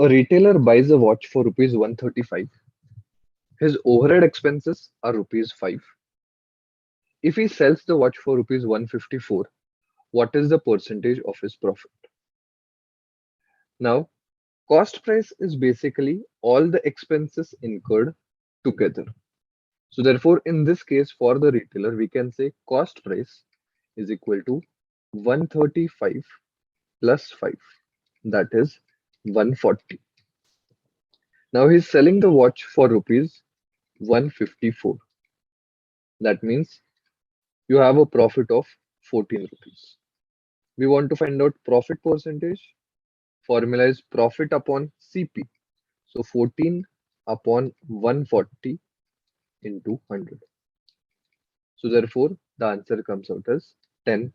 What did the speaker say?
A retailer buys a watch for rupees 135. His overhead expenses are rupees 5. If he sells the watch for rupees 154, what is the percentage of his profit? Now, cost price is basically all the expenses incurred together. So therefore, in this case, for the retailer, we can say cost price is equal to 135 plus 5. That is 140. Now he's selling the watch for rupees 154. That means you have a profit of 14 rupees. We want to find out profit percentage. Formula is profit upon CP. So 14 upon 140 into 100. So therefore, the answer comes out as 10%.